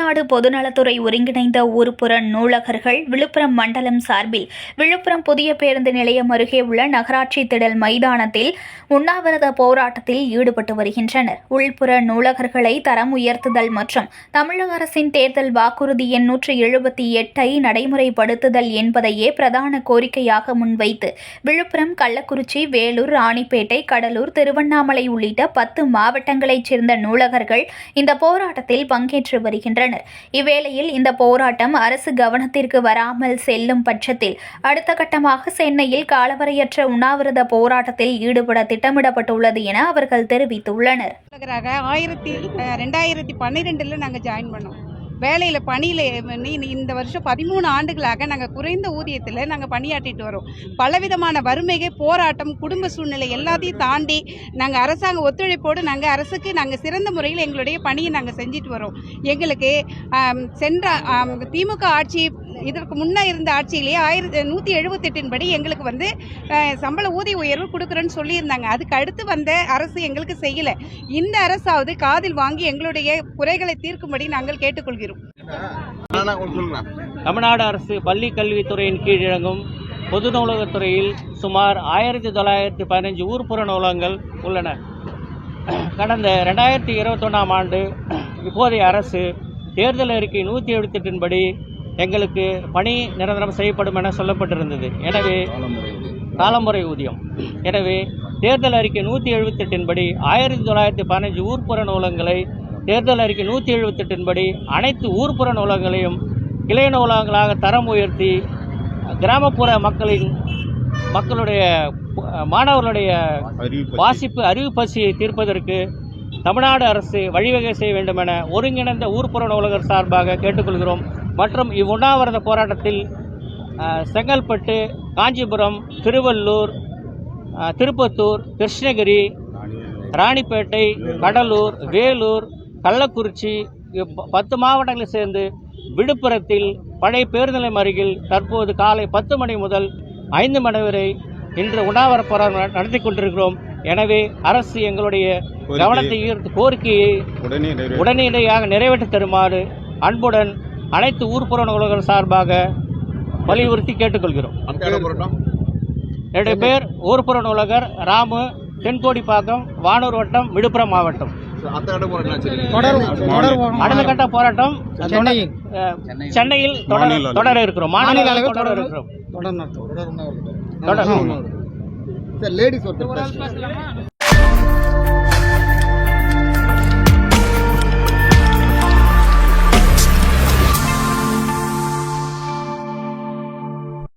தமிழ்நாடு பொதுநலத்துறை ஒருங்கிணைந்த ஊர்ப்புற நூலகர்கள் விழுப்புரம் மண்டலம் சார்பில் விழுப்புரம் புதிய பேருந்து நிலையம் அருகே உள்ள நகராட்சி திடல் மைதானத்தில் உண்ணாவிரத போராட்டத்தில் ஈடுபட்டு வருகின்றனர். உள்புற நூலகர்களை தரம் உயர்த்துதல் மற்றும் தமிழக அரசின் தேர்தல் வாக்குறுதி எண் 178 நடைமுறைப்படுத்துதல் என்பதையே பிரதான கோரிக்கையாக முன்வைத்து விழுப்புரம், கள்ளக்குறிச்சி, வேலூர், ராணிப்பேட்டை, கடலூர், திருவண்ணாமலை உள்ளிட்ட 10 மாவட்டங்களைச் சேர்ந்த நூலகர்கள் இந்த போராட்டத்தில் பங்கேற்று வருகின்றனர். இவ்வேளையில் இந்த போராட்டம் அரசு கவனத்திற்கு வராமல் செல்லும் பட்சத்தில் அடுத்த கட்டமாக சென்னையில் காலவரையற்ற உண்ணாவிரத போராட்டத்தில் ஈடுபட திட்டமிடப்பட்டுள்ளது என அவர்கள் தெரிவித்துள்ளனர். 2012 நாங்கள் ஜாயின் பண்ணோம். வேலையில் பணியில் இந்த வருஷம் 13 ஆண்டுகளாக நாங்கள் குறைந்த ஊதியத்தில் நாங்கள் பணியாற்றிட்டு வரோம். பலவிதமான வறுமைகள், போராட்டம், குடும்ப சூழ்நிலை எல்லாத்தையும் தாண்டி நாங்கள் அரசாங்க ஒத்துழைப்போடு அரசுக்கு சிறந்த முறையில் எங்களுடைய பணியை நாங்கள் செஞ்சுட்டு வரோம். எங்களுக்கு சென்ற திமுக ஆட்சி, இதற்கு முன்னே இருந்த ஆட்சியிலேயே 178 படி எங்களுக்கு சம்பள ஊதிய உயர்வு கொடுக்குறேன்னு சொல்லியிருந்தாங்க. அதுக்கு அடுத்து வந்த அரசு எங்களுக்கு செய்யலை. இந்த அரசாவது காதில் வாங்கி எங்களுடைய குறைகளை தீர்க்கும்படி நாங்கள் கேட்டுக்கொள்கிறோம். தமிழ்நாடு அரசு பள்ளி கல்வித்துறையின் கீழ் இயங்கும் பொது நூலகத்துறையில் சுமார் 1915 ஊர்ப்புற நூலகங்கள் உள்ளன. கடந்த 2021ஆம் ஆண்டு இப்போதைய அரசு தேர்தல் அறிக்கை 178 படி எங்களுக்கு பணி நிரந்தரம் செய்யப்படும் என சொல்லப்பட்டிருந்தது. எனவே காலமுறை ஊதியம். எனவே தேர்தல் அறிக்கை 178 படி 1915 ஊர்ப்புற நூலகங்களை தேர்தல் அறிக்கை 178 படி அனைத்து ஊர்ப்புற நூலகங்களையும் கிளை நூலகங்களாக தரம் உயர்த்தி கிராமப்புற மக்களுடைய மாணவர்களுடைய வாசிப்பு அறிவு பசியை தீர்ப்பதற்கு தமிழ்நாடு அரசு வழிவகை செய்ய வேண்டும் என ஒருங்கிணைந்த ஊர்ப்புற நூலகர் சார்பாக கேட்டுக்கொள்கிறோம். மற்றும் இவ்வுண்ணாவிரத போராட்டத்தில் செங்கல்பட்டு, காஞ்சிபுரம், திருவள்ளூர், திருப்பத்தூர், கிருஷ்ணகிரி, ராணிப்பேட்டை, கடலூர், வேலூர், கள்ளக்குறிச்சி 10 மாவட்டங்களை சேர்ந்து விழுப்புரத்தில் பழைய பேருந்து நிலையம் அருகில் தற்போது காலை 10 மணி முதல் 5 மணி வரை இன்று உண்ணாவிரத போராட்டம் நடத்தி கொண்டிருக்கிறோம். எனவே அரசு எங்களுடைய கவனத்தை ஈர்த்து கோரிக்கையை உடனடியாக நிறைவேற்றி தருமாறு அன்புடன் அனைத்து ஊர்ப்புற நூலகர்கள் சார்பாக வலியுறுத்தி கேட்டுக்கொள்கிறோம். என்னுடைய பேர் ஊர்ப்புற நூலகர் ராமு, தென்கோடிப்பாக்கம், வானூர் வட்டம், விழுப்புரம் மாவட்டம். அடுத்த கட்ட போராட்டம் சென்னையில் தொடர இருக்கிறோம். மாநில அளவில் தொடர இருக்கிறோம்.